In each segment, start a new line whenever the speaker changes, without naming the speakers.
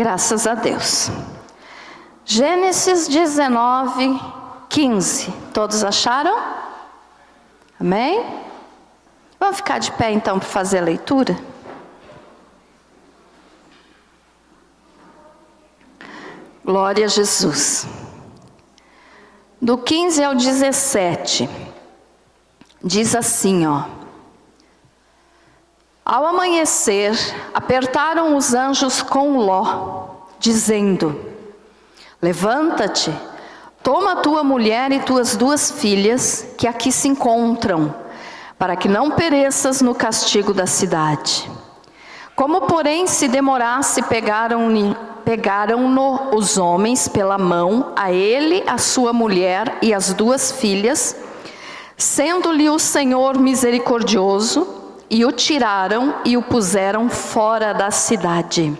Graças a Deus. Gênesis 19, 15. Todos acharam? Amém? Vamos ficar de pé então para fazer a leitura? Glória a Jesus. Do 15 ao 17, diz assim, Ao amanhecer, apertaram os anjos com Ló, dizendo: Levanta-te, toma tua mulher e tuas 2 filhas, que aqui se encontram, para que não pereças no castigo da cidade. Como, porém, se demorasse, pegaram-no os homens pela mão, a ele, a sua mulher e as 2 filhas, sendo-lhe o Senhor misericordioso, e o tiraram e o puseram fora da cidade.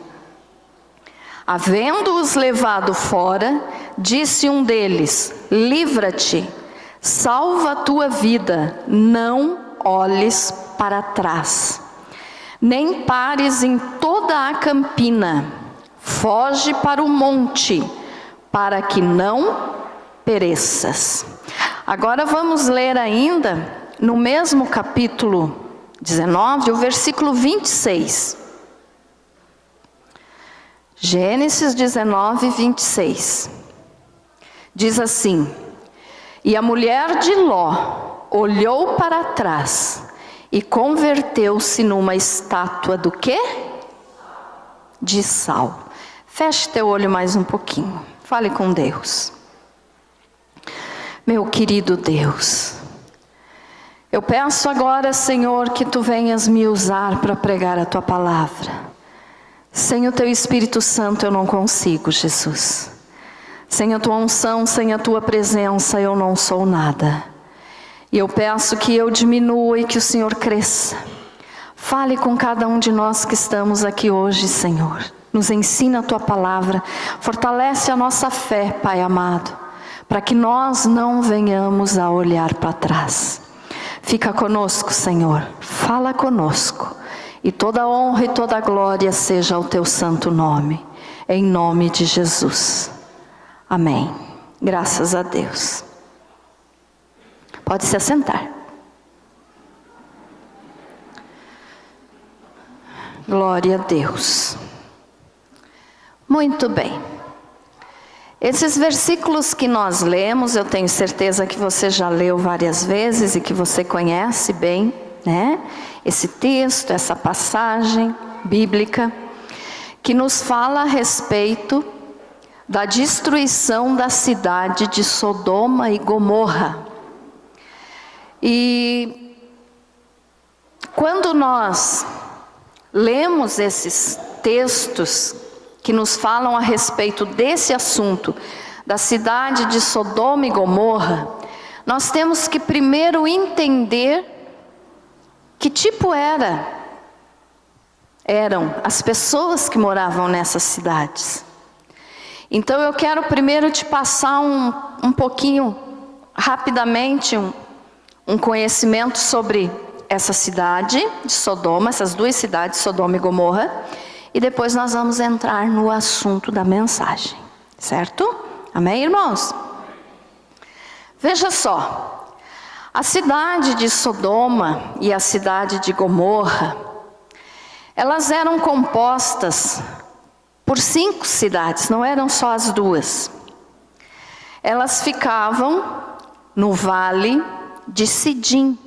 Havendo-os levado fora, disse um deles: Livra-te, salva a tua vida, não olhes para trás, nem pares em toda a campina, foge para o monte, para que não pereças. Agora vamos ler ainda, no mesmo capítulo 19, o versículo 26. Gênesis 19, 26. Diz assim: E a mulher de Ló olhou para trás e converteu-se numa estátua do quê? De sal. Feche teu olho mais um pouquinho. Fale com Deus. Meu querido Deus, eu peço agora, Senhor, que Tu venhas me usar para pregar a Tua palavra. Sem o Teu Espírito Santo eu não consigo, Jesus. Sem a Tua unção, sem a Tua presença, eu não sou nada. E eu peço que eu diminua e que o Senhor cresça. Fale com cada um de nós que estamos aqui hoje, Senhor. Nos ensina a Tua palavra. Fortalece a nossa fé, Pai amado, para que nós não venhamos a olhar para trás. Fica conosco, Senhor, fala conosco, e toda honra e toda glória seja ao Teu santo nome, em nome de Jesus, amém. Graças a Deus. Pode se assentar. Glória a Deus. Muito bem. Esses versículos que nós lemos, eu tenho certeza que você já leu várias vezes e que você conhece bem, né? Esse texto, essa passagem bíblica, que nos fala a respeito da destruição da cidade de Sodoma e Gomorra. E quando nós lemos esses textos que nos falam a respeito desse assunto, da cidade de Sodoma e Gomorra, nós temos que primeiro entender que tipo eram as pessoas que moravam nessas cidades. Então eu quero primeiro te passar um pouquinho, rapidamente, um conhecimento sobre essa cidade de Sodoma, essas 2 cidades, Sodoma e Gomorra, e depois nós vamos entrar no assunto da mensagem, certo? Amém, irmãos? Veja só, a cidade de Sodoma e a cidade de Gomorra, elas eram compostas por 5 cidades, não eram só as 2. Elas ficavam no vale de Sidim,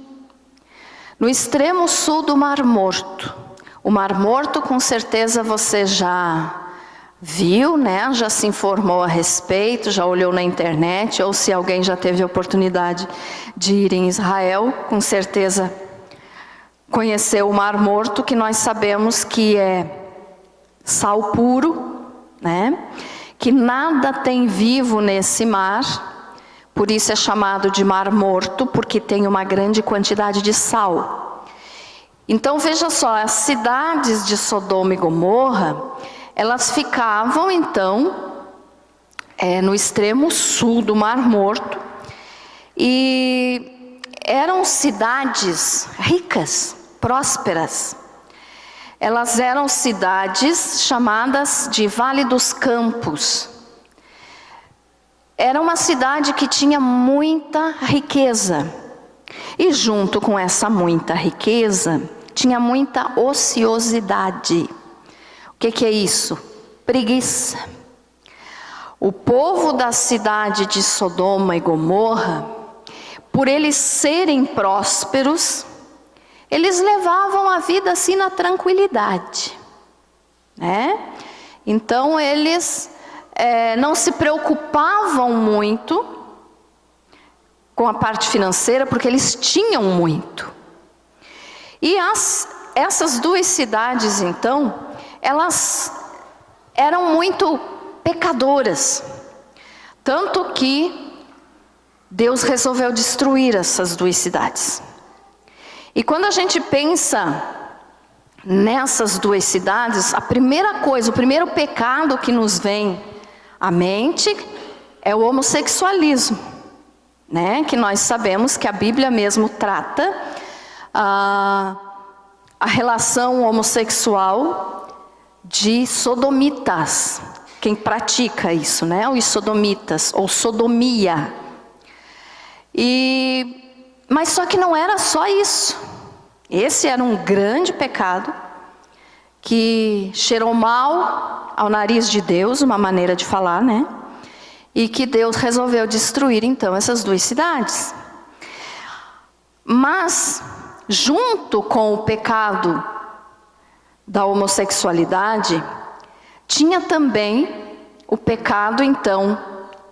no extremo sul do Mar Morto. O Mar Morto, com certeza você já viu, né? Já se informou a respeito, já olhou na internet, ou se alguém já teve a oportunidade de ir em Israel, com certeza conheceu o Mar Morto, que nós sabemos que é sal puro, né? Que nada tem vivo nesse mar, por isso é chamado de Mar Morto, porque tem uma grande quantidade de sal. Então veja só, as cidades de Sodoma e Gomorra, elas ficavam então no extremo sul do Mar Morto, e eram cidades ricas, prósperas. elas eram cidades chamadas de Vale dos Campos. Era uma cidade que tinha muita riqueza. E junto com essa muita riqueza, tinha muita ociosidade. O que é isso? Preguiça. O povo da cidade de Sodoma e Gomorra, por eles serem prósperos, eles levavam a vida assim na tranquilidade, né? Então eles não se preocupavam muito com a parte financeira, porque eles tinham muito. E essas duas cidades, então, elas eram muito pecadoras, tanto que Deus resolveu destruir essas duas cidades. E quando a gente pensa nessas duas cidades, a primeira coisa, o primeiro pecado que nos vem à mente é o homossexualismo, né? Que nós sabemos que a Bíblia mesmo trata a relação homossexual de sodomitas. Quem pratica isso, né? Os sodomitas, ou sodomia. Mas só que não era só isso. Esse era um grande pecado que cheirou mal ao nariz de Deus, uma maneira de falar, né? E que Deus resolveu destruir então essas duas cidades. Mas, junto com o pecado da homossexualidade, tinha também o pecado então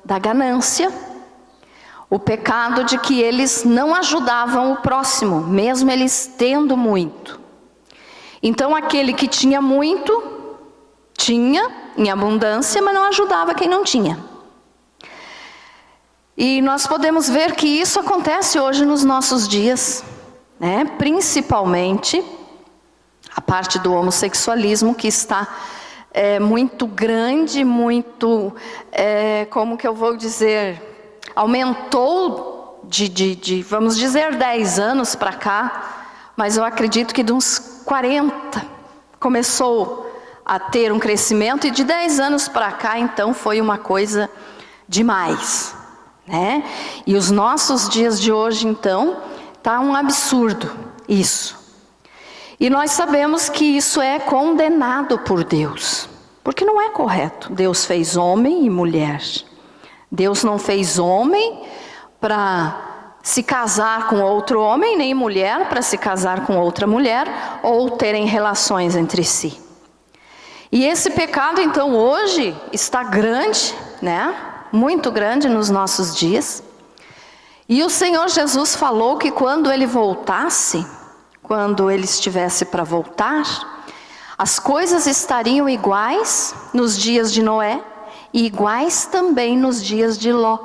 da ganância, o pecado de que eles não ajudavam o próximo, mesmo eles tendo muito. Então aquele que tinha muito, tinha em abundância, mas não ajudava quem não tinha. E nós podemos ver que isso acontece hoje nos nossos dias, né? Principalmente a parte do homossexualismo, que está muito grande, muito, como que eu vou dizer, aumentou vamos dizer, 10 anos para cá, mas eu acredito que de uns 40 começou a ter um crescimento, e de 10 anos para cá, então, foi uma coisa demais, né? E os nossos dias de hoje, então, está um absurdo isso. E nós sabemos que isso é condenado por Deus, porque não é correto. Deus fez homem e mulher. Deus não fez homem para se casar com outro homem, nem mulher para se casar com outra mulher, ou terem relações entre si. E esse pecado, então, hoje está grande, né? Muito grande nos nossos dias. E o Senhor Jesus falou que quando Ele voltasse, quando Ele estivesse para voltar, as coisas estariam iguais nos dias de Noé e iguais também nos dias de Ló,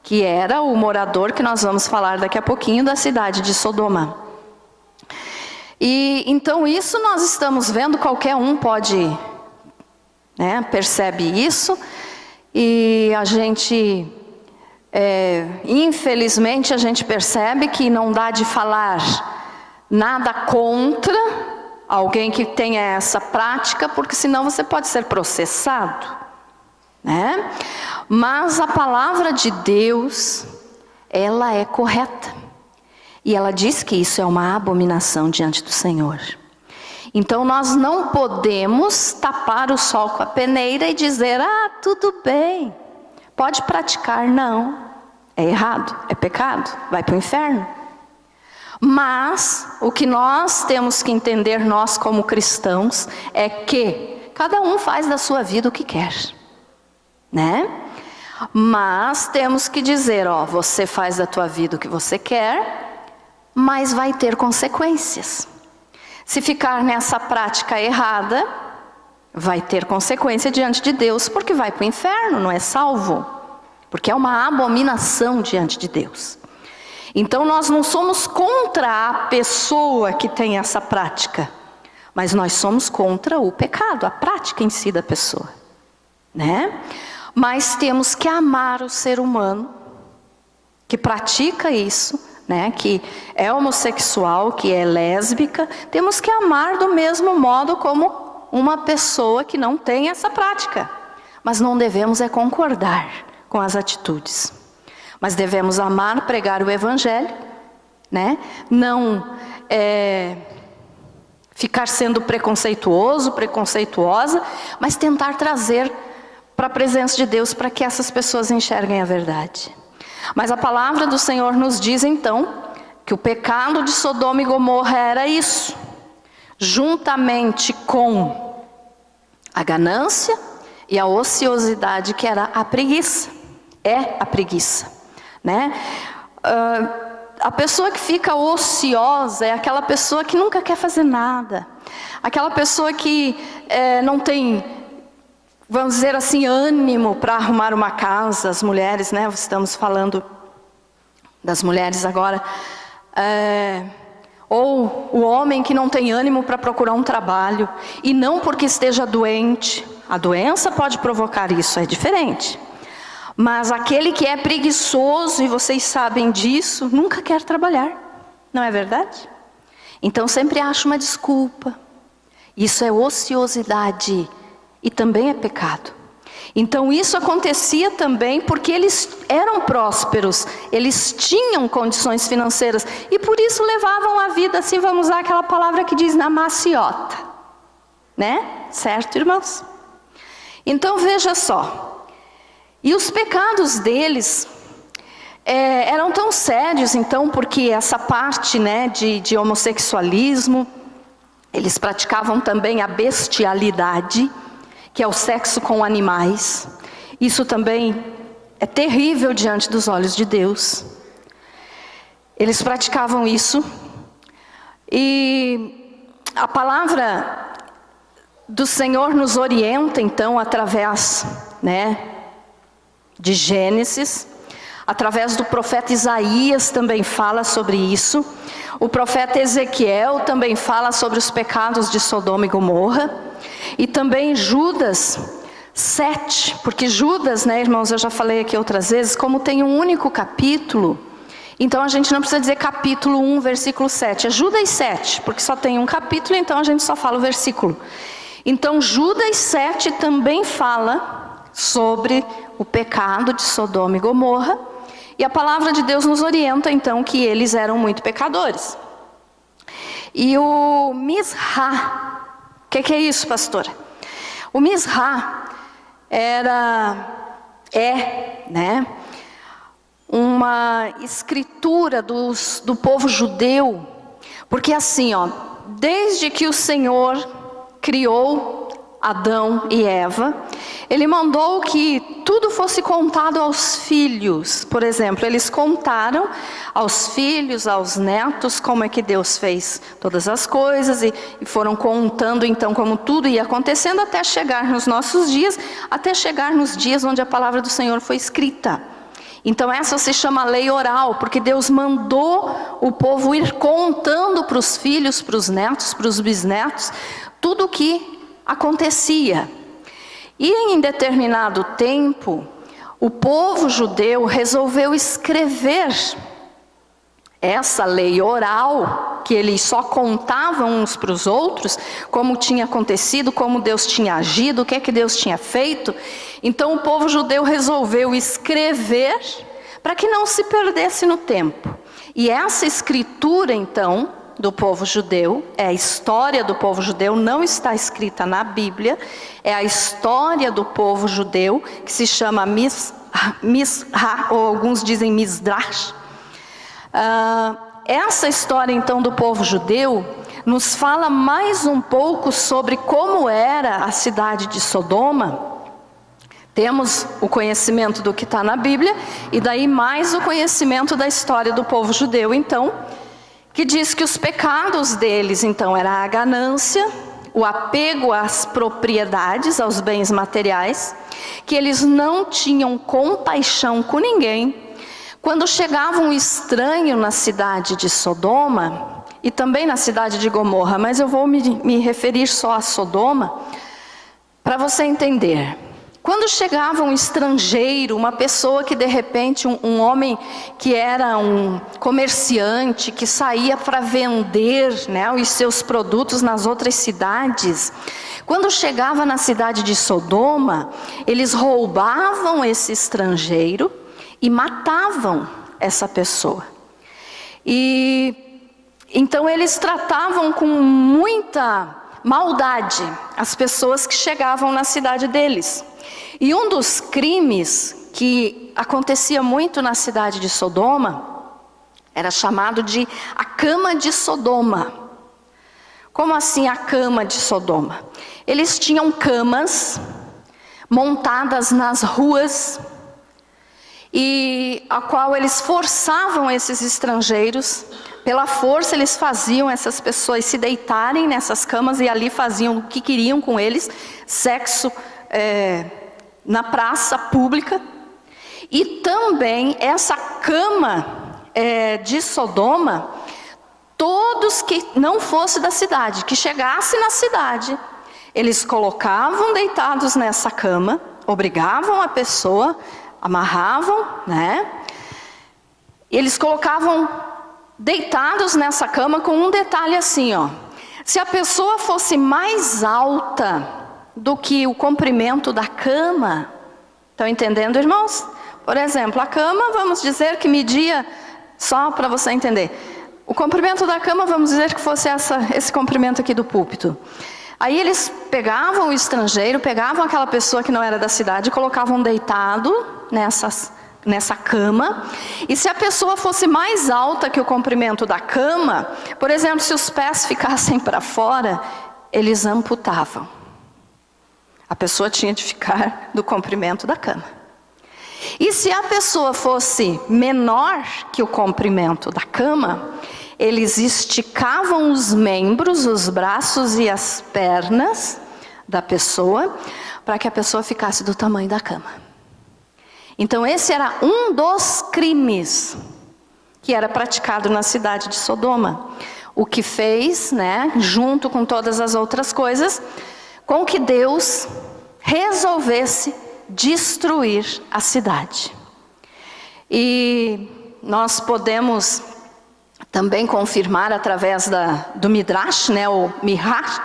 que era o morador que nós vamos falar daqui a pouquinho da cidade de Sodoma. E então isso nós estamos vendo, qualquer um pode, né, percebe isso, e a gente, infelizmente a gente percebe que não dá de falar nada contra alguém que tenha essa prática, porque senão você pode ser processado, né? Mas a palavra de Deus, ela é correta. E ela diz que isso é uma abominação diante do Senhor. Então nós não podemos tapar o sol com a peneira e dizer, tudo bem, pode praticar. Não, é errado, é pecado, vai para o inferno. Mas o que nós temos que entender, nós como cristãos, é que cada um faz da sua vida o que quer, né? Mas temos que dizer, você faz da tua vida o que você quer, mas vai ter consequências. Se ficar nessa prática errada, vai ter consequência diante de Deus, porque vai para o inferno, não é salvo, porque é uma abominação diante de Deus. Então nós não somos contra a pessoa que tem essa prática, mas nós somos contra o pecado, a prática em si da pessoa, né? Mas temos que amar o ser humano que pratica isso, né, que é homossexual, que é lésbica, temos que amar do mesmo modo como uma pessoa que não tem essa prática. Mas não devemos concordar com as atitudes. Mas devemos amar, pregar o Evangelho, né? Não ficar sendo preconceituoso, preconceituosa, mas tentar trazer para a presença de Deus para que essas pessoas enxerguem a verdade. Mas a palavra do Senhor nos diz então que o pecado de Sodoma e Gomorra era isso, juntamente com a ganância e a ociosidade, que era a preguiça. É a preguiça, né? A pessoa que fica ociosa é aquela pessoa que nunca quer fazer nada. Aquela pessoa que não tem, vamos dizer assim, ânimo para arrumar uma casa. As mulheres, né? Estamos falando das mulheres agora. Ou o homem que não tem ânimo para procurar um trabalho. E não porque esteja doente. A doença pode provocar isso, é diferente. Mas aquele que é preguiçoso, e vocês sabem disso, nunca quer trabalhar. Não é verdade? Então sempre acha uma desculpa. Isso é ociosidade. E também é pecado. Então isso acontecia também porque eles eram prósperos. Eles tinham condições financeiras. E por isso levavam a vida assim, vamos usar aquela palavra que diz na maciota. Né? Certo, irmãos? Então veja só, e os pecados deles eram tão sérios então, porque essa parte, né, de homossexualismo, eles praticavam também a bestialidade, que é o sexo com animais. Isso também é terrível diante dos olhos de Deus. Eles praticavam isso, e a palavra do Senhor nos orienta então através, né, de Gênesis, através do profeta Isaías também fala sobre isso. O profeta Ezequiel também fala sobre os pecados de Sodoma e Gomorra. E também Judas 7, porque Judas, né, irmãos, eu já falei aqui outras vezes, como tem um único capítulo, então a gente não precisa dizer capítulo 1, versículo 7, é Judas 7, porque só tem um capítulo, então a gente só fala o versículo. Então Judas 7 também fala sobre o pecado de Sodoma e Gomorra, e a palavra de Deus nos orienta então que eles eram muito pecadores. E o Misra, o que é isso, pastora? O Misra né, uma escritura do povo judeu, porque assim, ó, desde que o Senhor criou Adão e Eva, Ele mandou que tudo fosse contado aos filhos. Por exemplo, eles contaram aos filhos, aos netos, como é que Deus fez todas as coisas, e foram contando então como tudo ia acontecendo até chegar nos nossos dias, até chegar nos dias onde a palavra do Senhor foi escrita. Então essa se chama lei oral, porque Deus mandou o povo ir contando para os filhos, para os netos, para os bisnetos, tudo o que acontecia. E em determinado tempo, o povo judeu resolveu escrever essa lei oral, que eles só contavam uns para os outros, como tinha acontecido, como Deus tinha agido, o que é que Deus tinha feito. Então o povo judeu resolveu escrever para que não se perdesse no tempo. E essa escritura então do povo judeu, é a história do povo judeu, não está escrita na Bíblia, é a história do povo judeu, que se chama Misra, ou alguns dizem Midrash. Essa história então do povo judeu nos fala mais um pouco sobre como era a cidade de Sodoma. Temos o conhecimento do que está na Bíblia, e daí mais o conhecimento da história do povo judeu então, que diz que os pecados deles então era a ganância, o apego às propriedades, aos bens materiais, que eles não tinham compaixão com ninguém. Quando chegava um estranho na cidade de Sodoma, e também na cidade de Gomorra, mas eu vou me referir só a Sodoma, para você entender. Quando chegava um estrangeiro, uma pessoa que de repente, um homem que era um comerciante, que saía para vender, né, os seus produtos nas outras cidades, quando chegava na cidade de Sodoma, eles roubavam esse estrangeiro e matavam essa pessoa. E então eles tratavam com muita maldade as pessoas que chegavam na cidade deles. E um dos crimes que acontecia muito na cidade de Sodoma era chamado de a cama de Sodoma. Como assim a cama de Sodoma? Eles tinham camas montadas nas ruas, e a qual eles forçavam esses estrangeiros, pela força eles faziam essas pessoas se deitarem nessas camas e ali faziam o que queriam com eles, sexo na praça pública. E também essa cama de Sodoma, todos que não fossem da cidade, que chegasse na cidade, eles colocavam deitados nessa cama, obrigavam a pessoa, amarravam, né? Eles colocavam deitados nessa cama com um detalhe assim, ó. Se a pessoa fosse mais alta do que o comprimento da cama, estão entendendo, irmãos? Por exemplo, a cama, vamos dizer que media, só para você entender, o comprimento da cama, vamos dizer que fosse esse comprimento aqui do púlpito. Aí eles pegavam o estrangeiro, pegavam aquela pessoa que não era da cidade, colocavam deitado nessa cama. E se a pessoa fosse mais alta que o comprimento da cama, por exemplo, se os pés ficassem para fora, eles amputavam. A pessoa tinha de ficar do comprimento da cama. E se a pessoa fosse menor que o comprimento da cama, eles esticavam os membros, os braços e as pernas da pessoa, para que a pessoa ficasse do tamanho da cama. Então esse era um dos crimes que era praticado na cidade de Sodoma. O que fez, né, junto com todas as outras coisas, com que Deus resolvesse destruir a cidade. E nós podemos também confirmar através do Midrash, né, o Midrash,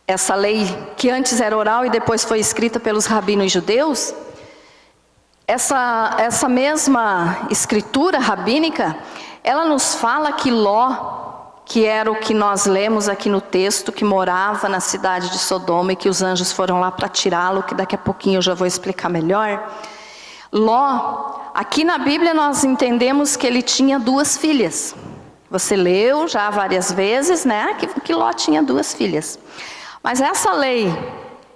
essa lei que antes era oral e depois foi escrita pelos rabinos judeus. Essa mesma escritura rabínica, ela nos fala que Ló, que era o que nós lemos aqui no texto, que morava na cidade de Sodoma e que os anjos foram lá para tirá-lo, que daqui a pouquinho eu já vou explicar melhor. Ló, aqui na Bíblia nós entendemos que ele tinha 2 filhas. Você leu já várias vezes, né, que Ló tinha 2 filhas. Mas essa lei,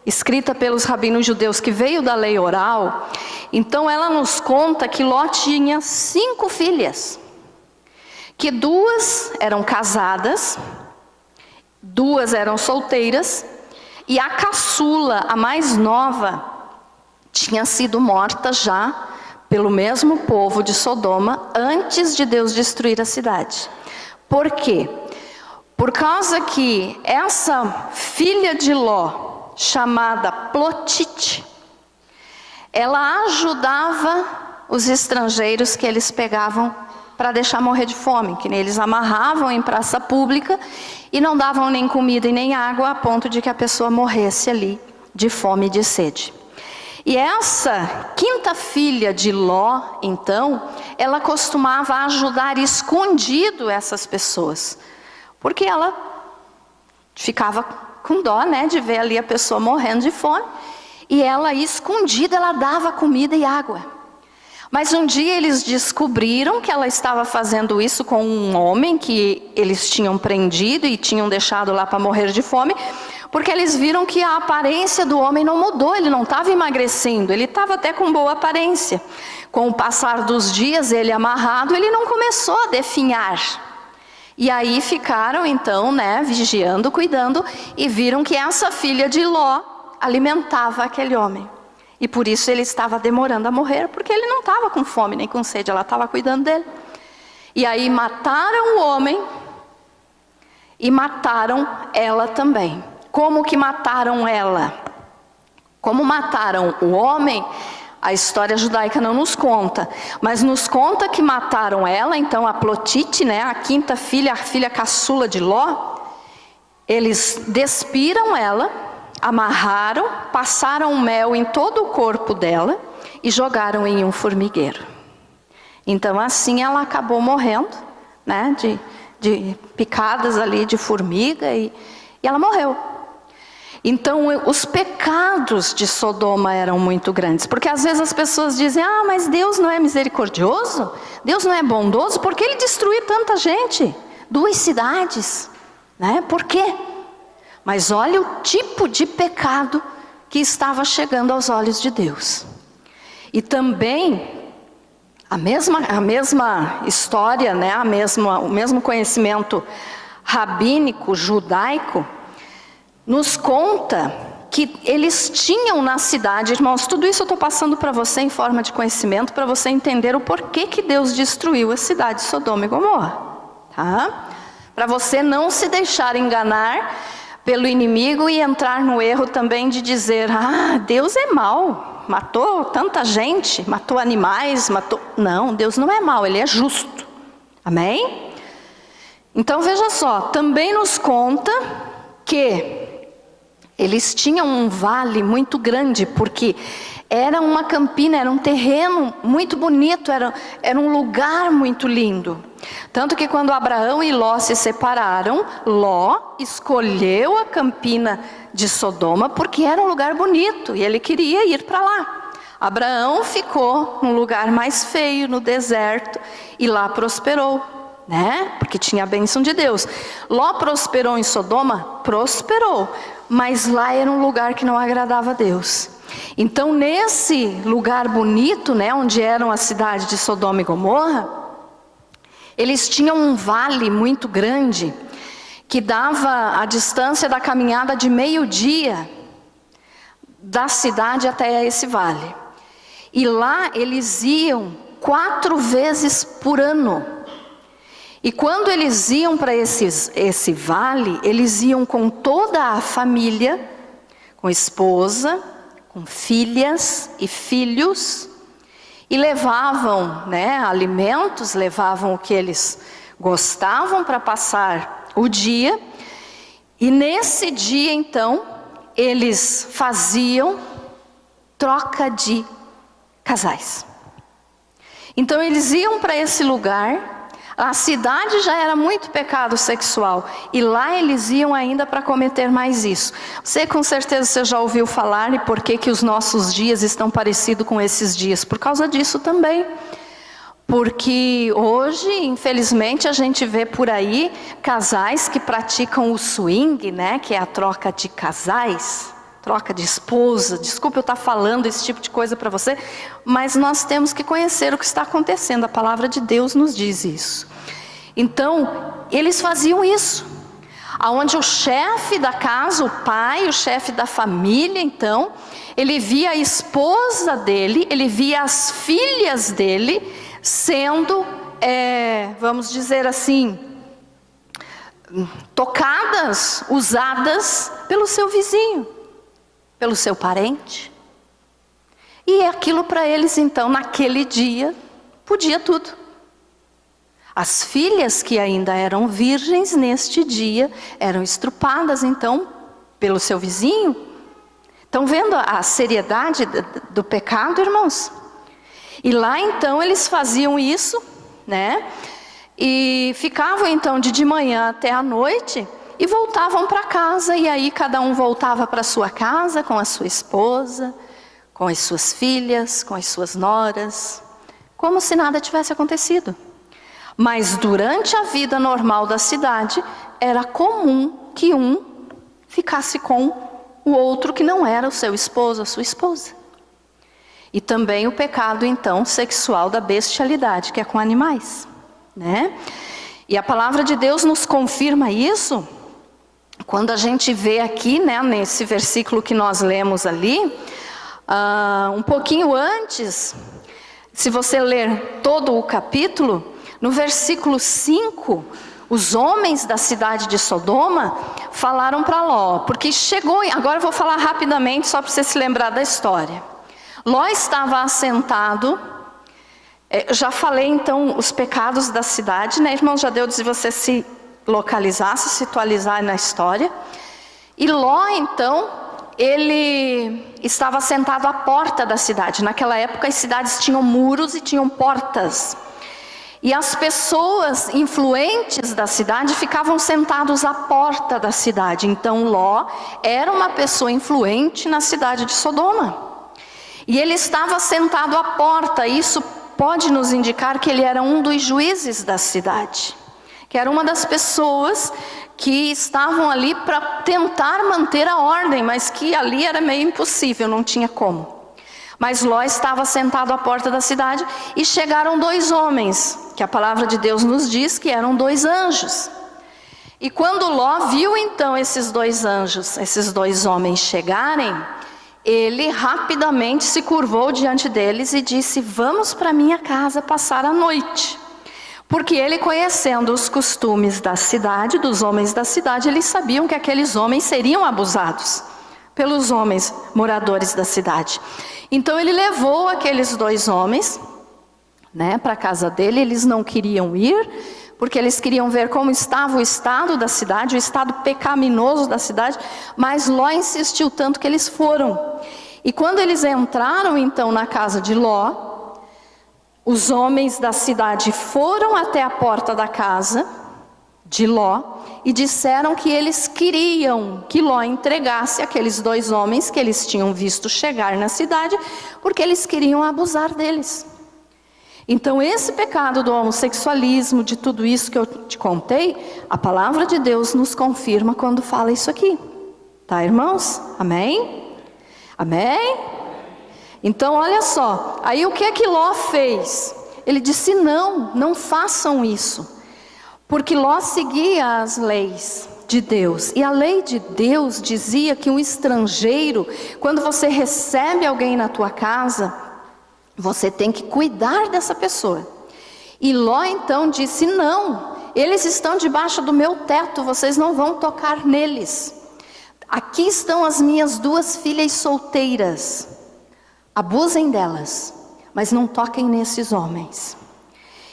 escrita pelos rabinos judeus, que veio da lei oral, então ela nos conta que Ló tinha 5 filhas. Que 2 eram casadas, 2 eram solteiras, e a caçula, a mais nova, tinha sido morta já pelo mesmo povo de Sodoma, antes de Deus destruir a cidade. Por quê? Por causa que essa filha de Ló, chamada Plotite, ela ajudava os estrangeiros que eles pegavam para deixar morrer de fome, que eles amarravam em praça pública e não davam nem comida e nem água, a ponto de que a pessoa morresse ali de fome e de sede. E essa 5ª filha de Ló, então, ela costumava ajudar escondido essas pessoas, porque ela ficava com dó, né, de ver ali a pessoa morrendo de fome, e ela escondida, ela dava comida e água. Mas um dia eles descobriram que ela estava fazendo isso com um homem que eles tinham prendido e tinham deixado lá para morrer de fome, porque eles viram que a aparência do homem não mudou, ele não estava emagrecendo, ele estava até com boa aparência. Com o passar dos dias, ele amarrado, ele não começou a definhar. E aí ficaram então, né, vigiando, cuidando, e viram que essa filha de Ló alimentava aquele homem. E por isso ele estava demorando a morrer, porque ele não estava com fome nem com sede, ela estava cuidando dele. E aí mataram o homem e mataram ela também. Como que mataram ela? Como mataram o homem, a história judaica não nos conta, mas nos conta que mataram ela, então a Plotite, né, a quinta filha, a filha caçula de Ló. Eles despiram ela, amarraram, passaram mel em todo o corpo dela e jogaram em um formigueiro. Então assim ela acabou morrendo, né, de picadas ali de formiga, e ela morreu. Então os pecados de Sodoma eram muito grandes, porque às vezes as pessoas dizem: ah, mas Deus não é misericordioso? Deus não é bondoso? Por que Ele destruiu tanta gente? 2 cidades, né? Por quê? Mas olha o tipo de pecado que estava chegando aos olhos de Deus. E também a mesma história, né? O mesmo conhecimento rabínico, judaico, nos conta que eles tinham na cidade, irmãos, tudo isso eu estou passando para você em forma de conhecimento, para você entender o porquê que Deus destruiu a cidade de Sodoma e Gomorra, tá? Para você não se deixar enganar pelo inimigo e entrar no erro também de dizer: ah, Deus é mau, matou tanta gente, matou animais, matou... Não, Deus não é mau, Ele é justo, amém? Então veja só, também nos conta que eles tinham um vale muito grande, porque era uma campina, era um terreno muito bonito, era um lugar muito lindo. Tanto que quando Abraão e Ló se separaram, Ló escolheu a campina de Sodoma porque era um lugar bonito e ele queria ir para lá. Abraão ficou num lugar mais feio, no deserto, e lá prosperou, né? Porque tinha a bênção de Deus. Ló prosperou em Sodoma? Prosperou, mas lá era um lugar que não agradava a Deus. Então nesse lugar bonito, né, onde eram a cidade de Sodoma e Gomorra, eles tinham um vale muito grande, que dava a distância da caminhada de meio-dia, da cidade até esse vale. E lá eles iam 4 vezes por ano. E quando eles iam para esse vale, eles iam com toda a família, com esposa, com filhas e filhos, e levavam, né, alimentos, levavam o que eles gostavam para passar o dia. E nesse dia então, eles faziam troca de casais. Então eles iam para esse lugar. A cidade já era muito pecado sexual, e lá eles iam ainda para cometer mais isso. Você com certeza você já ouviu falar, e por que os nossos dias estão parecidos com esses dias? Por causa disso também. Porque hoje, infelizmente, a gente vê por aí casais que praticam o swing, né? Que é a troca de casais, troca de esposa. Desculpe eu estar falando esse tipo de coisa para você, mas nós temos que conhecer o que está acontecendo. A palavra de Deus nos diz isso. Então, eles faziam isso, aonde o chefe da casa, o pai, o chefe da família, então, ele via a esposa dele, ele via as filhas dele sendo, vamos dizer assim, tocadas, usadas pelo seu vizinho, pelo seu parente. E aquilo para eles, então, naquele dia, podia tudo. As filhas que ainda eram virgens neste dia eram estrupadas então pelo seu vizinho. Estão vendo a seriedade do pecado, irmãos? E lá então eles faziam isso, né? E ficavam então de manhã até a noite e voltavam para casa. E aí cada um voltava para sua casa com a sua esposa, com as suas filhas, com as suas noras, como se nada tivesse acontecido. Mas durante a vida normal da cidade, era comum que um ficasse com o outro que não era o seu esposo, a sua esposa. E também o pecado, então, sexual da bestialidade, que é com animais, né? E a palavra de Deus nos confirma isso, quando a gente vê aqui, né, nesse versículo que nós lemos ali, um pouquinho antes, se você ler todo o capítulo, no versículo 5, Os homens da cidade de Sodoma falaram para Ló, porque chegou, agora eu vou falar rapidamente só para você se lembrar da história. Ló estava assentado, já falei então os pecados da cidade, né, irmãos? Já deu de você se localizar, se situalizar na história. E Ló então, ele estava sentado à porta da cidade. Naquela época as cidades tinham muros e tinham portas. E as pessoas influentes da cidade ficavam sentados à porta da cidade. Então Ló era uma pessoa influente na cidade de Sodoma. E ele estava sentado à porta. Isso pode nos indicar que ele era um dos juízes da cidade, que era uma das pessoas que estavam ali para tentar manter a ordem, mas que ali era meio impossível, não tinha como. Mas Ló estava sentado à porta da cidade e chegaram dois homens, que a palavra de Deus nos diz que eram dois anjos. E quando Ló viu então esses dois anjos, esses dois homens chegarem, ele rapidamente se curvou diante deles e disse: vamos para minha casa passar a noite. Porque ele, conhecendo os costumes da cidade, dos homens da cidade, eles sabiam que aqueles homens seriam abusados pelos homens moradores da cidade. Então ele levou aqueles dois homens, né, para a casa dele. Eles não queriam ir, porque eles queriam ver como estava o estado da cidade, o estado pecaminoso da cidade, mas Ló insistiu tanto que eles foram. E quando eles entraram então na casa de Ló, os homens da cidade foram até a porta da casa de Ló e disseram que eles queriam que Ló entregasse aqueles dois homens que eles tinham visto chegar na cidade, porque eles queriam abusar deles. Então esse pecado do homossexualismo, de tudo isso que eu te contei, a palavra de Deus nos confirma quando fala isso aqui. Tá, irmãos? Amém? Amém? Então olha só, aí o que é que Ló fez? Ele disse: não façam isso. Porque Ló seguia as leis de Deus. E a lei de Deus dizia que um estrangeiro, quando você recebe alguém na tua casa, você tem que cuidar dessa pessoa. E Ló então disse: não, eles estão debaixo do meu teto, vocês não vão tocar neles. Aqui estão as minhas duas filhas solteiras, abusem delas, mas não toquem nesses homens.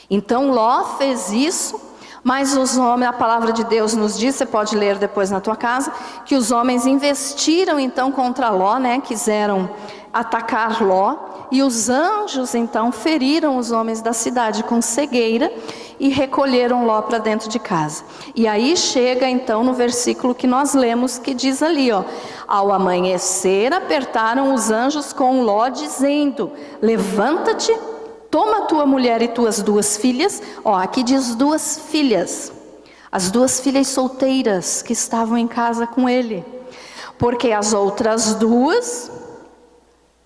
Então Ló fez isso. Mas os homens, a palavra de Deus nos diz, você pode ler depois na tua casa, que os homens investiram então contra Ló, né? Quiseram atacar Ló. E os anjos então feriram os homens da cidade com cegueira e recolheram Ló para dentro de casa. E aí chega então no versículo que nós lemos, que diz ali, ó: ao amanhecer apertaram os anjos com Ló, dizendo: levanta-te, toma tua mulher e tuas duas filhas. Ó, aqui diz duas filhas, as duas filhas solteiras que estavam em casa com ele, porque as outras duas,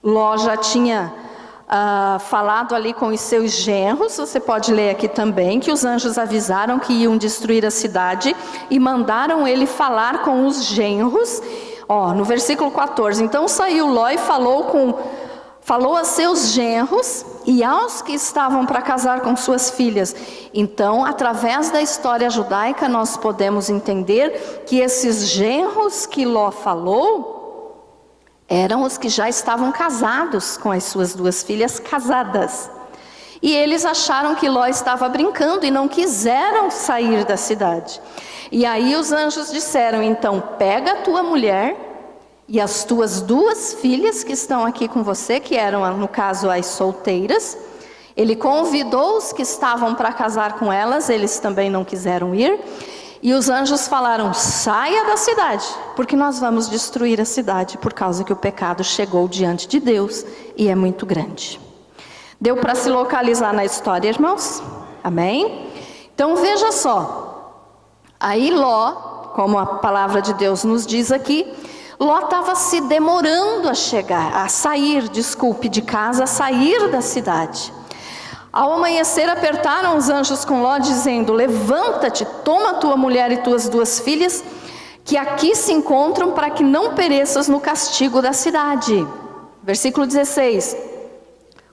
Ló já tinha falado ali com os seus genros. Você pode ler aqui também que os anjos avisaram que iam destruir a cidade e mandaram ele falar com os genros. Ó, no versículo 14, então saiu Ló e falou a seus genros e aos que estavam para casar com suas filhas. Então, através da história judaica, nós podemos entender que esses genros que Ló falou eram os que já estavam casados com as suas duas filhas casadas. E eles acharam que Ló estava brincando e não quiseram sair da cidade. E aí os anjos disseram: então pega a tua mulher e as tuas duas filhas que estão aqui com você, que eram no caso as solteiras. Ele convidou os que estavam para casar com elas, eles também não quiseram ir. E os anjos falaram: saia da cidade, porque nós vamos destruir a cidade, por causa que o pecado chegou diante de Deus e é muito grande. Deu para se localizar na história, irmãos? Amém? Então veja só, aí Ló, como a palavra de Deus nos diz aqui, Ló estava se demorando a sair de casa, a sair da cidade. Ao amanhecer apertaram os anjos com Ló, dizendo: levanta-te, toma tua mulher e tuas duas filhas, que aqui se encontram, para que não pereças no castigo da cidade. Versículo 16: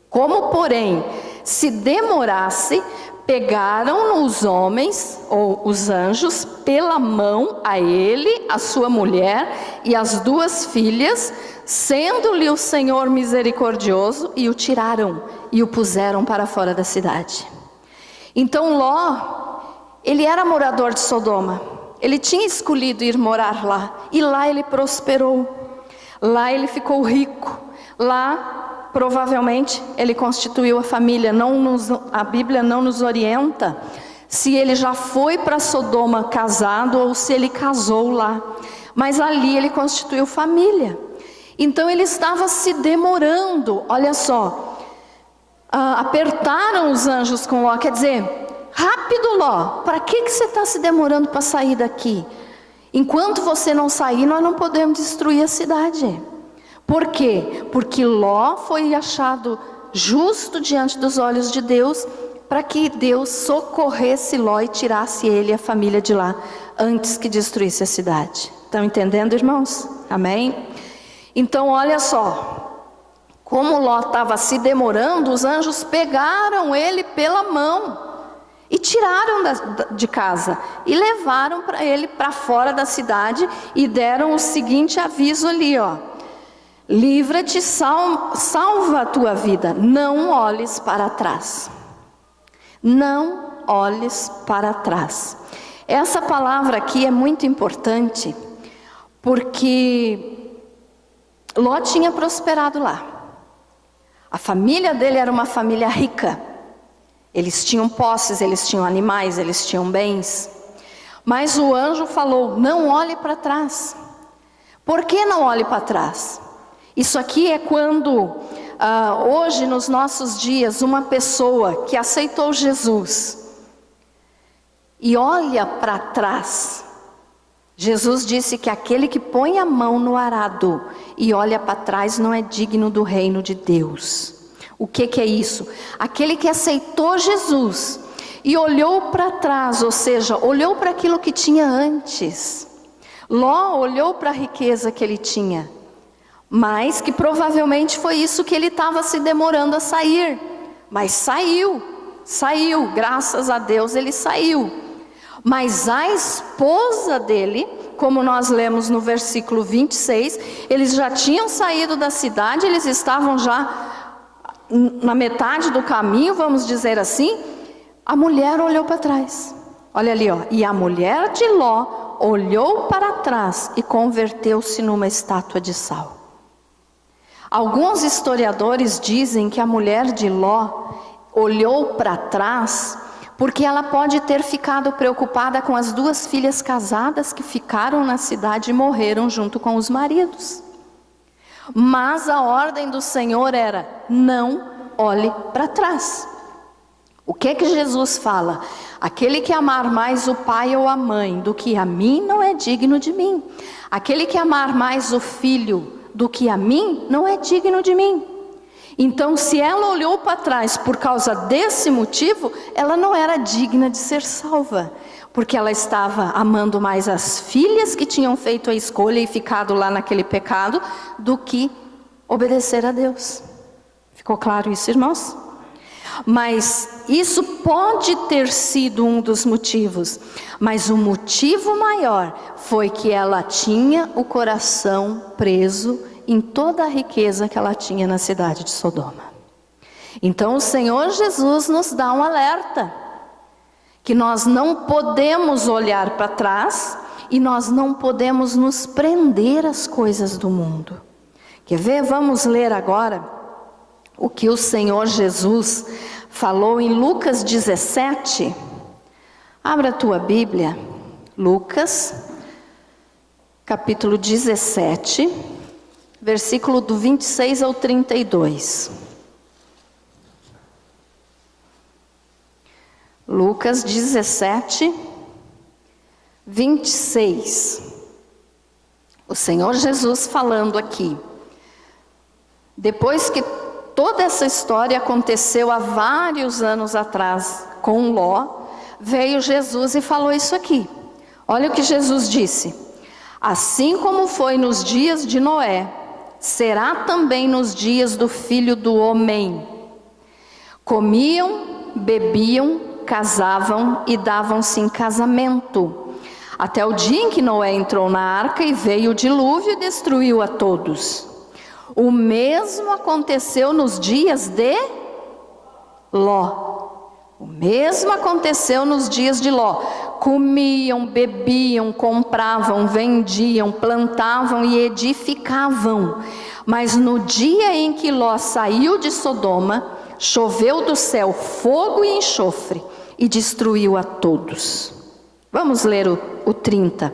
como porém se demorasse, pegaram os homens, ou os anjos, pela mão a ele, a sua mulher e as 2 filhas, sendo-lhe o Senhor misericordioso, e o tiraram e o puseram para fora da cidade. Então Ló, ele era morador de Sodoma, ele tinha escolhido ir morar lá, e lá ele prosperou, lá ele ficou rico, lá provavelmente ele constituiu a família. A Bíblia não nos orienta se ele já foi para Sodoma casado ou se ele casou lá, mas ali ele constituiu família. Então ele estava se demorando, olha só, apertaram os anjos com Ló, quer dizer, rápido Ló, para que você está se demorando para sair daqui? Enquanto você não sair, nós não podemos destruir a cidade. Por quê? Porque Ló foi achado justo diante dos olhos de Deus, para que Deus socorresse Ló e tirasse ele e a família de lá, antes que destruísse a cidade. Estão entendendo, irmãos? Amém? Então olha só, como Ló estava se demorando, os anjos pegaram ele pela mão e tiraram de casa, e levaram para ele para fora da cidade, e deram o seguinte aviso ali, ó: livra-te, salva a tua vida, não olhes para trás. Não olhes para trás. Essa palavra aqui é muito importante, porque Ló tinha prosperado lá. A família dele era uma família rica. Eles tinham posses, eles tinham animais, eles tinham bens. Mas o anjo falou: não olhe para trás. Por que não olhe para trás? Isso aqui é quando, hoje nos nossos dias, uma pessoa que aceitou Jesus e olha para trás. Jesus disse que aquele que põe a mão no arado e olha para trás não é digno do reino de Deus. O que é isso? Aquele que aceitou Jesus e olhou para trás, ou seja, olhou para aquilo que tinha antes. Ló olhou para a riqueza que ele tinha, mas que provavelmente foi isso que ele estava se demorando a sair. Mas saiu, graças a Deus ele saiu. Mas a esposa dele, como nós lemos no versículo 26, eles já tinham saído da cidade, eles estavam já na metade do caminho, vamos dizer assim. A mulher olhou para trás, olha ali, ó. E a mulher de Ló olhou para trás e converteu-se numa estátua de sal. Alguns historiadores dizem que a mulher de Ló olhou para trás porque ela pode ter ficado preocupada com as 2 filhas casadas que ficaram na cidade e morreram junto com os maridos. Mas a ordem do Senhor era: não olhe para trás. O que Jesus fala? Aquele que amar mais o pai ou a mãe do que a mim não é digno de mim. Aquele que amar mais o filho do que a mim não é digno de mim. Então, se ela olhou para trás por causa desse motivo, ela não era digna de ser salva, porque ela estava amando mais as filhas que tinham feito a escolha e ficado lá naquele pecado, do que obedecer a Deus. Ficou claro isso, irmãos? Mas isso pode ter sido um dos motivos, mas o motivo maior foi que ela tinha o coração preso em toda a riqueza que ela tinha na cidade de Sodoma. Então o Senhor Jesus nos dá um alerta, que nós não podemos olhar para trás e nós não podemos nos prender às coisas do mundo. Quer ver? Vamos ler agora o que o Senhor Jesus falou em Lucas 17. Abra a tua Bíblia, Lucas, capítulo 17, versículo do 26 ao 32. Lucas 17, 26. O Senhor Jesus falando aqui. Depois que toda essa história aconteceu há vários anos atrás com Ló, veio Jesus e falou isso aqui. Olha o que Jesus disse: assim como foi nos dias de Noé, será também nos dias do Filho do Homem. Comiam, bebiam, casavam e davam-se em casamento, até o dia em que Noé entrou na arca e veio o dilúvio e destruiu a todos. O mesmo aconteceu nos dias de Ló. O mesmo aconteceu nos dias de Ló. Comiam, bebiam, compravam, vendiam, plantavam e edificavam. Mas no dia em que Ló saiu de Sodoma, choveu do céu fogo e enxofre e destruiu a todos. Vamos ler o 30.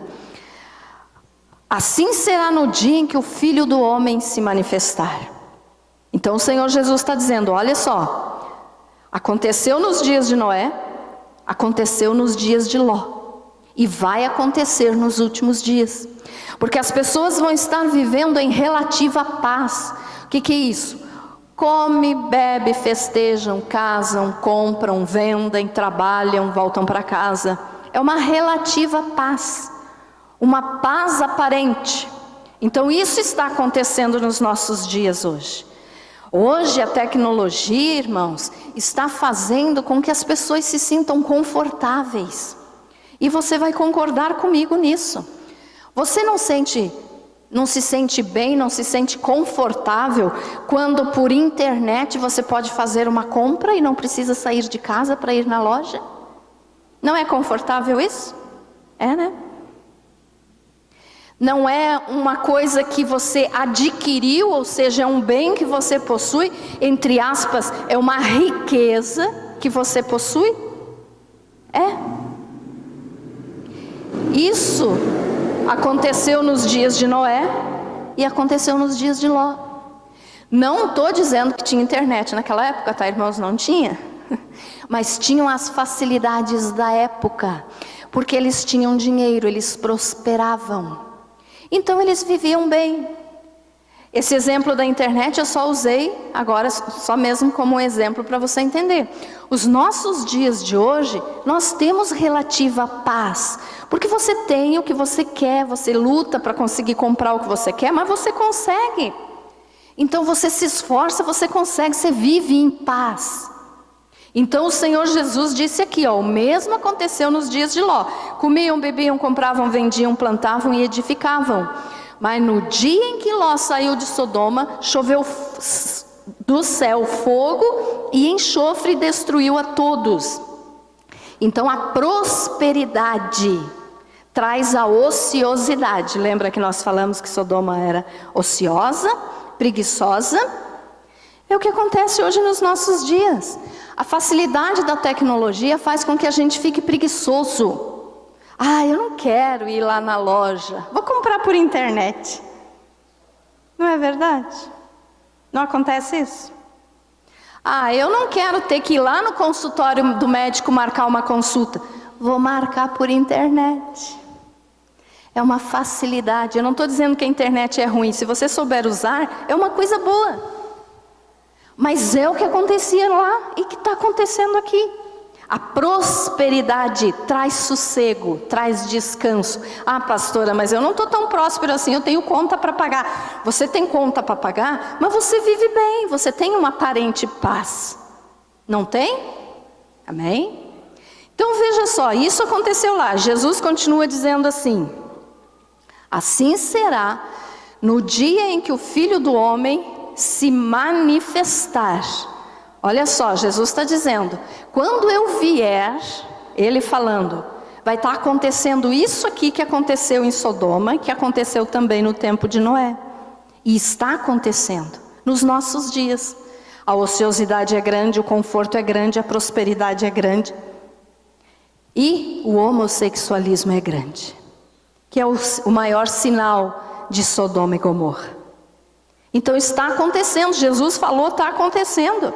Assim será no dia em que o Filho do Homem se manifestar. Então o Senhor Jesus está dizendo, olha só, aconteceu nos dias de Noé, aconteceu nos dias de Ló, e vai acontecer nos últimos dias, porque as pessoas vão estar vivendo em relativa paz. O que é isso? Come, bebe, festejam, casam, compram, vendem, trabalham, voltam para casa. É uma relativa paz, uma paz aparente. Então isso está acontecendo nos nossos dias hoje. Hoje a tecnologia, irmãos, está fazendo com que as pessoas se sintam confortáveis. E você vai concordar comigo nisso. Você não se sente bem, não se sente confortável quando por internet você pode fazer uma compra e não precisa sair de casa para ir na loja? Não é confortável isso? É, né? Não é uma coisa que você adquiriu, ou seja, é um bem que você possui, entre aspas, é uma riqueza que você possui? É. Isso aconteceu nos dias de Noé e aconteceu nos dias de Ló. Não estou dizendo que tinha internet naquela época, tá, irmãos? Não tinha. Mas tinham as facilidades da época, porque eles tinham dinheiro, eles prosperavam. Então eles viviam bem. Esse exemplo da internet eu só usei agora, só mesmo como um exemplo para você entender. Os nossos dias de hoje, nós temos relativa paz. Porque você tem o que você quer, você luta para conseguir comprar o que você quer, mas você consegue. Então você se esforça, você consegue, você vive em paz. Então o Senhor Jesus disse aqui, ó, o mesmo aconteceu nos dias de Ló. Comiam, bebiam, compravam, vendiam, plantavam e edificavam. Mas no dia em que Ló saiu de Sodoma, choveu do céu fogo e enxofre e destruiu a todos. Então a prosperidade traz a ociosidade. Lembra que nós falamos que Sodoma era ociosa, preguiçosa? É o que acontece hoje nos nossos dias. A facilidade da tecnologia faz com que a gente fique preguiçoso. Ah, eu não quero ir lá na loja, vou comprar por internet. Não é verdade? Não acontece isso? Ah, eu não quero ter que ir lá no consultório do médico marcar uma consulta. Vou marcar por internet. É uma facilidade. Eu não estou dizendo que a internet é ruim. Se você souber usar, é uma coisa boa. Mas é o que acontecia lá e que está acontecendo aqui. A prosperidade traz sossego, traz descanso. Ah, pastora, mas eu não estou tão próspero assim, eu tenho conta para pagar. Você tem conta para pagar, mas você vive bem, você tem uma aparente paz. Não tem? Amém? Então veja só, isso aconteceu lá. Jesus continua dizendo assim: assim será no dia em que o Filho do Homem se manifestar. Olha só, Jesus está dizendo, quando eu vier, ele falando, vai estar acontecendo isso aqui que aconteceu em Sodoma, que aconteceu também no tempo de Noé. E está acontecendo nos nossos dias. A ociosidade é grande, o conforto é grande, a prosperidade é grande. E o homossexualismo é grande, que é o maior sinal de Sodoma e Gomorra. Então está acontecendo, Jesus falou, está acontecendo.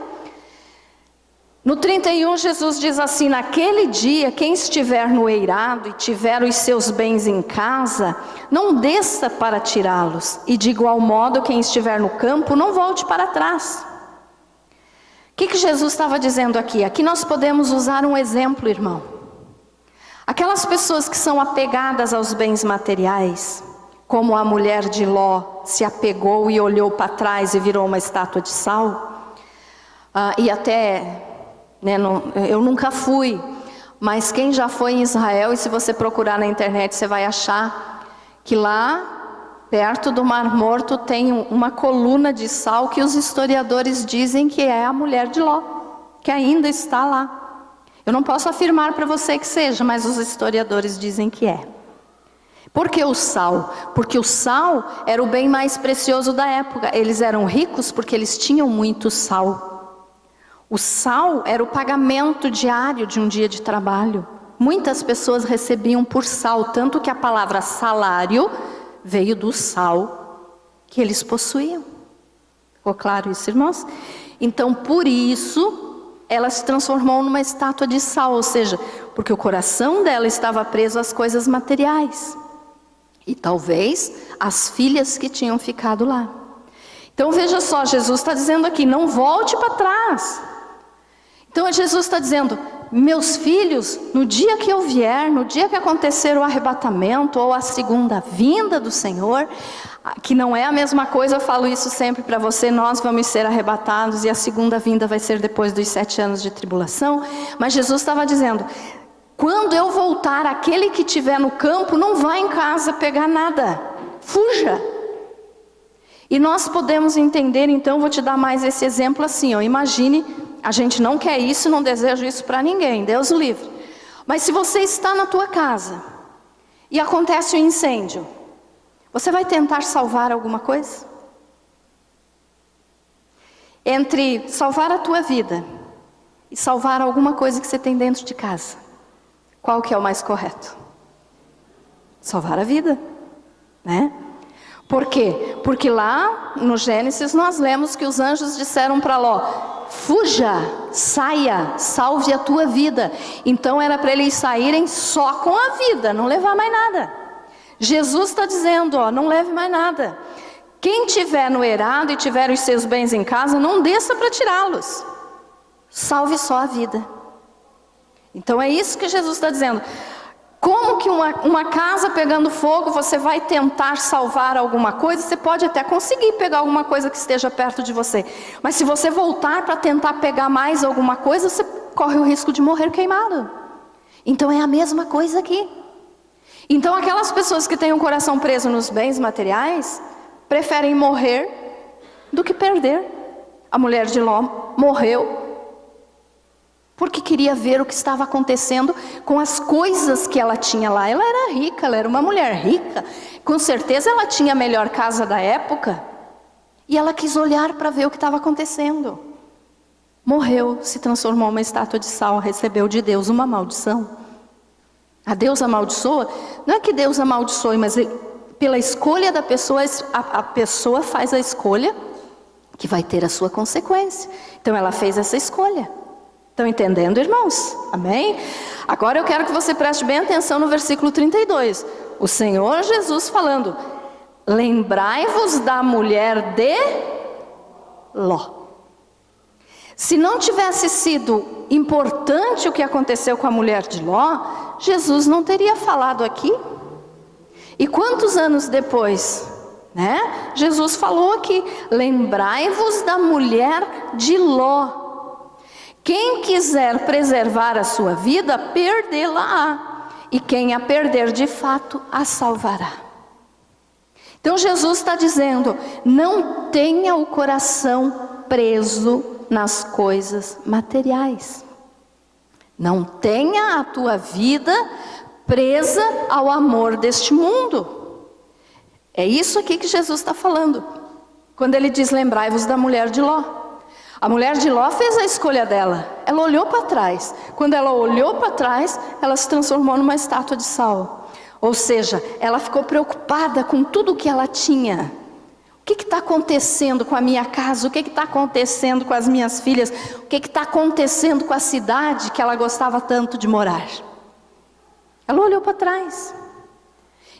No 31, Jesus diz assim: naquele dia, quem estiver no eirado e tiver os seus bens em casa, não desça para tirá-los, e de igual modo, quem estiver no campo, não volte para trás. O que Jesus estava dizendo aqui? Aqui nós podemos usar um exemplo, irmão. Aquelas pessoas que são apegadas aos bens materiais, como a mulher de Ló se apegou e olhou para trás e virou uma estátua de sal, e até né? Eu nunca fui, mas quem já foi em Israel, e se você procurar na internet, você vai achar que lá, perto do Mar Morto, tem uma coluna de sal que os historiadores dizem que é a mulher de Ló, que ainda está lá. Eu não posso afirmar para você que seja, mas os historiadores dizem que é. Por que o sal? Porque o sal era o bem mais precioso da época. Eles eram ricos porque eles tinham muito sal. O sal era o pagamento diário de um dia de trabalho. Muitas pessoas recebiam por sal, tanto que a palavra salário veio do sal que eles possuíam. Ficou claro isso, irmãos? Então, por isso, ela se transformou numa estátua de sal, ou seja, porque o coração dela estava preso às coisas materiais. E talvez as filhas que tinham ficado lá. Então veja só, Jesus está dizendo aqui, não volte para trás. Então Jesus está dizendo, meus filhos, no dia que eu vier, no dia que acontecer o arrebatamento ou a segunda vinda do Senhor, que não é a mesma coisa, eu falo isso sempre para você, nós vamos ser arrebatados e a segunda vinda vai ser depois dos 7 anos de tribulação. Mas Jesus estava dizendo, quando eu voltar, aquele que estiver no campo não vai em casa pegar nada, fuja. E nós podemos entender, então, vou te dar mais esse exemplo assim, ó, imagine, a gente não quer isso, não deseja isso para ninguém, Deus o livre. Mas se você está na tua casa e acontece um incêndio, você vai tentar salvar alguma coisa? Entre salvar a tua vida e salvar alguma coisa que você tem dentro de casa, qual que é o mais correto? Salvar a vida, né? Por quê? Porque lá no Gênesis nós lemos que os anjos disseram para Ló, fuja, saia, salve a tua vida. Então era para eles saírem só com a vida, não levar mais nada. Jesus está dizendo, ó, não leve mais nada. Quem tiver no eirado e tiver os seus bens em casa, não desça para tirá-los. Salve só a vida. Então é isso que Jesus está dizendo. Como que uma casa pegando fogo, você vai tentar salvar alguma coisa? Você pode até conseguir pegar alguma coisa que esteja perto de você. Mas se você voltar para tentar pegar mais alguma coisa, você corre o risco de morrer queimado. Então é a mesma coisa aqui. Então aquelas pessoas que têm o coração preso nos bens materiais, preferem morrer do que perder. A mulher de Ló morreu porque queria ver o que estava acontecendo com as coisas que ela tinha lá. Ela era rica, ela era uma mulher rica. Com certeza ela tinha a melhor casa da época. E ela quis olhar para ver o que estava acontecendo. Morreu, se transformou em uma estátua de sal, recebeu de Deus uma maldição. A Deus amaldiçoa, não é que Deus amaldiçoe, mas pela escolha da pessoa, a pessoa faz a escolha que vai ter a sua consequência. Então ela fez essa escolha. Estão entendendo, irmãos? Amém? Agora eu quero que você preste bem atenção no versículo 32. O Senhor Jesus falando, lembrai-vos da mulher de Ló. Se não tivesse sido importante o que aconteceu com a mulher de Ló, Jesus não teria falado aqui. E quantos anos depois, né? Jesus falou aqui, lembrai-vos da mulher de Ló. Quem quiser preservar a sua vida, perdê-la-á. E quem a perder de fato, a salvará. Então Jesus está dizendo, não tenha o coração preso nas coisas materiais. Não tenha a tua vida presa ao amor deste mundo. É isso aqui que Jesus está falando. Quando ele diz, lembrai-vos da mulher de Ló. A mulher de Ló fez a escolha dela. Ela olhou para trás. Quando ela olhou para trás, ela se transformou numa estátua de sal. Ou seja, ela ficou preocupada com tudo que ela tinha. O que está acontecendo com a minha casa? O que está acontecendo com as minhas filhas? O que está acontecendo com a cidade que ela gostava tanto de morar? Ela olhou para trás.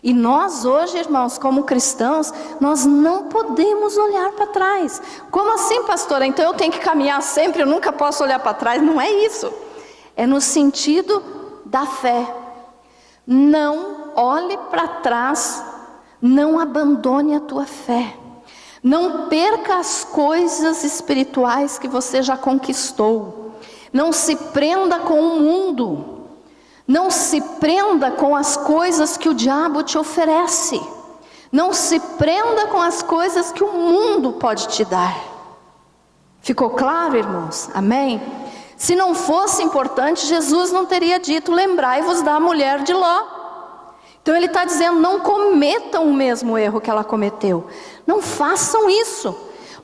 E nós hoje, irmãos, como cristãos, nós não podemos olhar para trás. Como assim, pastora? Então eu tenho que caminhar sempre, eu nunca posso olhar para trás? Não é isso. É no sentido da fé. Não olhe para trás, não abandone a tua fé. Não perca as coisas espirituais que você já conquistou. Não se prenda com o mundo. Não se prenda com as coisas que o diabo te oferece. Não se prenda com as coisas que o mundo pode te dar. Ficou claro, irmãos? Amém? Se não fosse importante, Jesus não teria dito: lembrai-vos da mulher de Ló. Então ele está dizendo: não cometam o mesmo erro que ela cometeu. Não façam isso.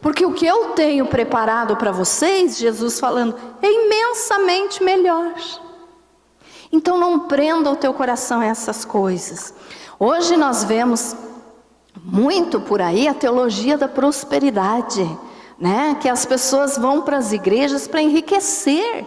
Porque o que eu tenho preparado para vocês, Jesus falando, é imensamente melhor. Então não prenda o teu coração a essas coisas. Hoje nós vemos muito por aí a teologia da prosperidade, né? Que as pessoas vão para as igrejas para enriquecer.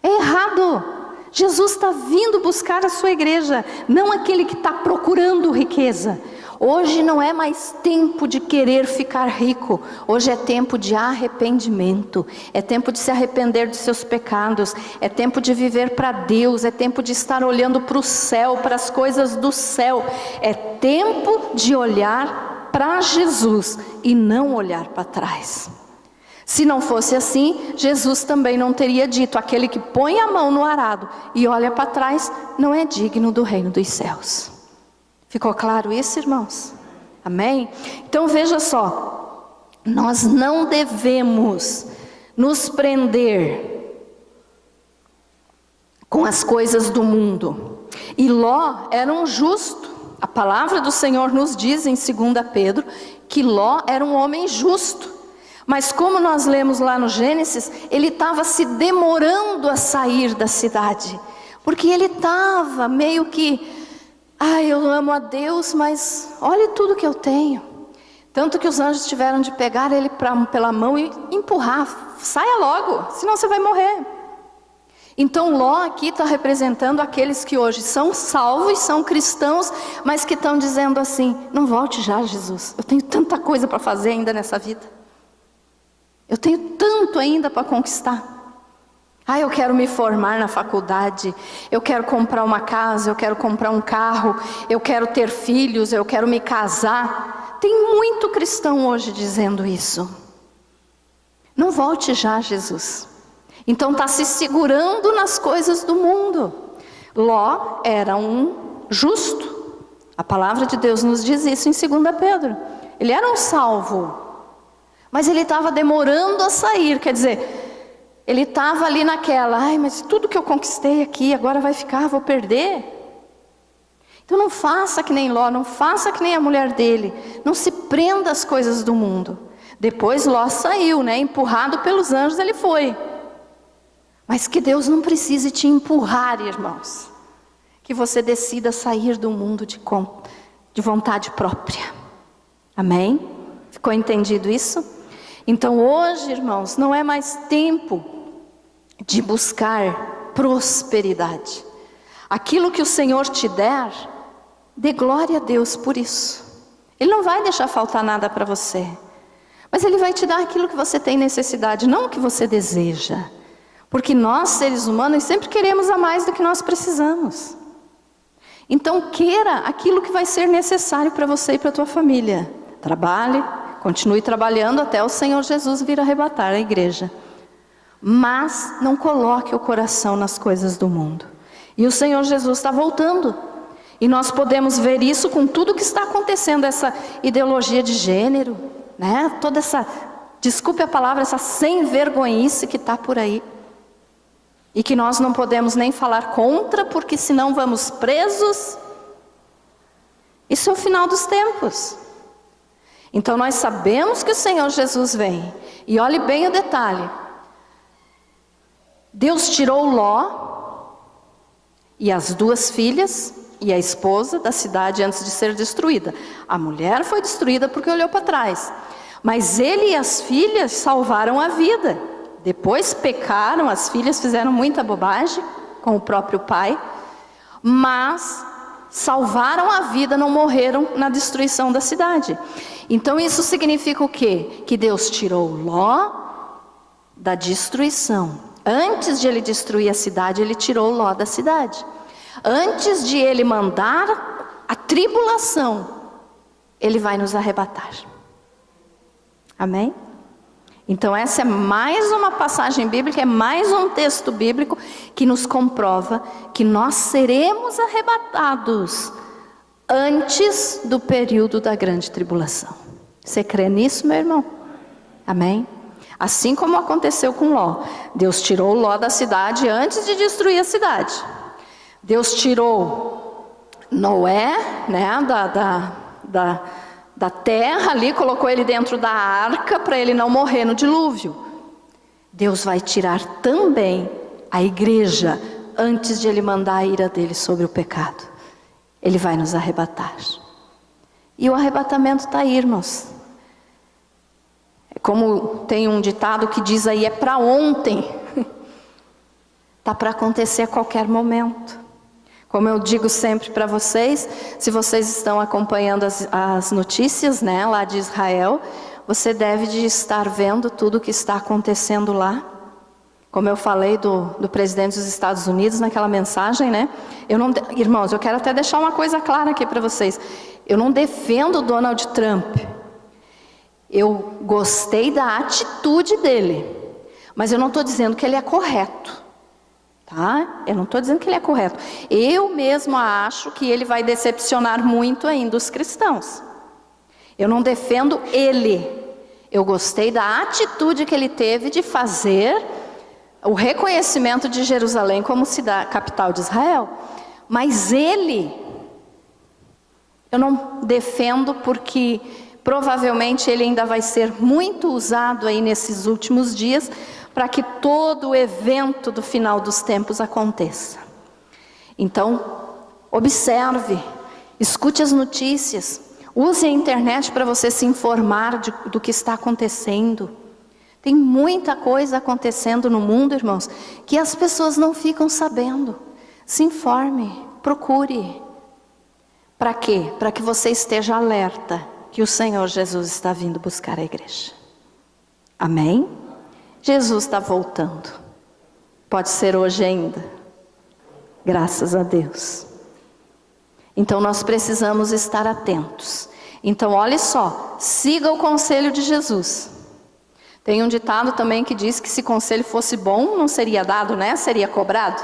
É errado. Jesus está vindo buscar a sua igreja, não aquele que está procurando riqueza. Hoje não é mais tempo de querer ficar rico. Hoje é tempo de arrependimento. É tempo de se arrepender dos seus pecados. É tempo de viver para Deus. É tempo de estar olhando para o céu, para as coisas do céu. É tempo de olhar para Jesus e não olhar para trás. Se não fosse assim, Jesus também não teria dito: aquele que põe a mão no arado e olha para trás não é digno do reino dos céus. Ficou claro isso, irmãos? Amém? Então veja só, nós não devemos nos prender com as coisas do mundo. E Ló era um justo. A palavra do Senhor nos diz em 2 Pedro que Ló era um homem justo. Mas como nós lemos lá no Gênesis, ele estava se demorando a sair da cidade. Porque ele estava meio que: eu amo a Deus, mas olha tudo que eu tenho. Tanto que os anjos tiveram de pegar ele pela mão e empurrar. Saia logo, senão você vai morrer. Então Ló aqui está representando aqueles que hoje são salvos, são cristãos, mas que estão dizendo assim: não volte já, Jesus, eu tenho tanta coisa para fazer ainda nessa vida. Eu tenho tanto ainda para conquistar. Eu quero me formar na faculdade, eu quero comprar uma casa, eu quero comprar um carro, eu quero ter filhos, eu quero me casar. Tem muito cristão hoje dizendo isso. Não volte já, Jesus. Então está se segurando nas coisas do mundo. Ló era um justo. A palavra de Deus nos diz isso em 2 Pedro. Ele era um salvo, mas ele estava demorando a sair. Quer dizer, ele estava ali naquela: mas tudo que eu conquistei aqui agora vai ficar, vou perder. Então não faça que nem Ló, não faça que nem a mulher dele. Não se prenda às coisas do mundo. Depois Ló saiu, né? Empurrado pelos anjos ele foi. Mas que Deus não precise te empurrar, irmãos. Que você decida sair do mundo de vontade própria. Amém? Ficou entendido isso? Então hoje, irmãos, não é mais tempo de buscar prosperidade. Aquilo que o Senhor te der, dê glória a Deus por isso. Ele não vai deixar faltar nada para você. Mas Ele vai te dar aquilo que você tem necessidade, não o que você deseja. Porque nós, seres humanos, sempre queremos a mais do que nós precisamos. Então queira aquilo que vai ser necessário para você e para a tua família. Trabalhe, continue trabalhando até o Senhor Jesus vir arrebatar a igreja. Mas não coloque o coração nas coisas do mundo. E o Senhor Jesus está voltando. E nós podemos ver isso com tudo que está acontecendo. Essa ideologia de gênero, né? Toda essa, desculpe a palavra, essa sem vergonhice que está por aí. E que nós não podemos nem falar contra, porque senão vamos presos. Isso é o final dos tempos. Então nós sabemos que o Senhor Jesus vem. E olhe bem o detalhe. Deus tirou Ló e as 2 filhas e a esposa da cidade antes de ser destruída. A mulher foi destruída porque olhou para trás. Mas ele e as filhas salvaram a vida. Depois pecaram, as filhas fizeram muita bobagem com o próprio pai. Mas salvaram a vida, não morreram na destruição da cidade. Então isso significa o quê? Que Deus tirou Ló da destruição. Antes de ele destruir a cidade, ele tirou Ló da cidade. Antes de ele mandar a tribulação, ele vai nos arrebatar. Amém? Então essa é mais uma passagem bíblica, é mais um texto bíblico que nos comprova que nós seremos arrebatados antes do período da grande tribulação. Você crê nisso, meu irmão? Amém? Assim como aconteceu com Ló. Deus tirou Ló da cidade antes de destruir a cidade. Deus tirou Noé, né, da terra ali, colocou ele dentro da arca para ele não morrer no dilúvio. Deus vai tirar também a igreja antes de ele mandar a ira dele sobre o pecado. Ele vai nos arrebatar. E o arrebatamento está aí, irmãos. Como tem um ditado que diz aí, é para ontem. Está para acontecer a qualquer momento. Como eu digo sempre para vocês, se vocês estão acompanhando as notícias, né, lá de Israel, você deve de estar vendo tudo o que está acontecendo lá. Como eu falei do presidente dos Estados Unidos naquela mensagem, né? Irmãos, eu quero até deixar uma coisa clara aqui para vocês. Eu não defendo o Donald Trump. Eu gostei da atitude dele, mas eu não estou dizendo que ele é correto, tá? Eu não estou dizendo que ele é correto. Eu mesmo acho que ele vai decepcionar muito ainda os cristãos. Eu não defendo ele. Eu gostei da atitude que ele teve de fazer o reconhecimento de Jerusalém como cidade, capital de Israel. Mas ele, eu não defendo porque provavelmente ele ainda vai ser muito usado aí nesses últimos dias para que todo o evento do final dos tempos aconteça. Então, observe, escute as notícias, use a internet para você se informar do que está acontecendo. Tem muita coisa acontecendo no mundo, irmãos, que as pessoas não ficam sabendo. Se informe, procure. Para quê? Para que você esteja alerta que o Senhor Jesus está vindo buscar a igreja. Amém? Jesus está voltando. Pode ser hoje ainda. Graças a Deus. Então nós precisamos estar atentos. Então olhe só, siga o conselho de Jesus. Tem um ditado também que diz que se conselho fosse bom, não seria dado, né? Seria cobrado.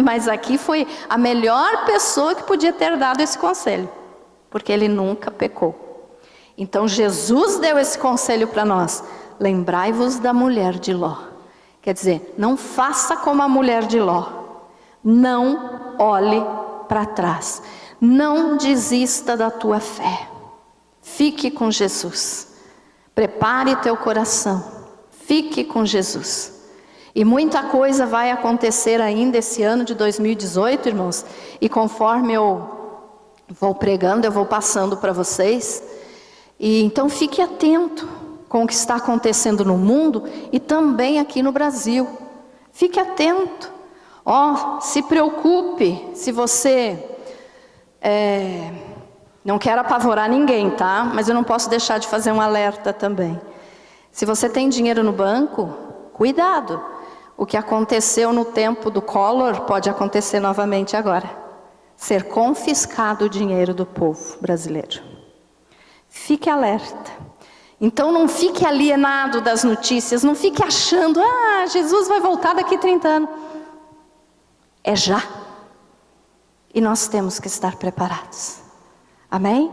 Mas aqui foi a melhor pessoa que podia ter dado esse conselho. Porque ele nunca pecou. Então Jesus deu esse conselho para nós. Lembrai-vos da mulher de Ló. Quer dizer, não faça como a mulher de Ló. Não olhe para trás. Não desista da tua fé. Fique com Jesus. Prepare teu coração. Fique com Jesus. E muita coisa vai acontecer ainda esse ano de 2018, irmãos. E conforme eu vou pregando, eu vou passando para vocês. E então fique atento com o que está acontecendo no mundo e também aqui no Brasil. Fique atento. Se preocupe. Se você não quero apavorar ninguém, tá? Mas eu não posso deixar de fazer um alerta também. Se você tem dinheiro no banco, cuidado. O que aconteceu no tempo do Collor pode acontecer novamente agora. Ser confiscado o dinheiro do povo brasileiro. Fique alerta. Então não fique alienado das notícias, não fique achando, Jesus vai voltar daqui 30 anos. É já. E nós temos que estar preparados. Amém?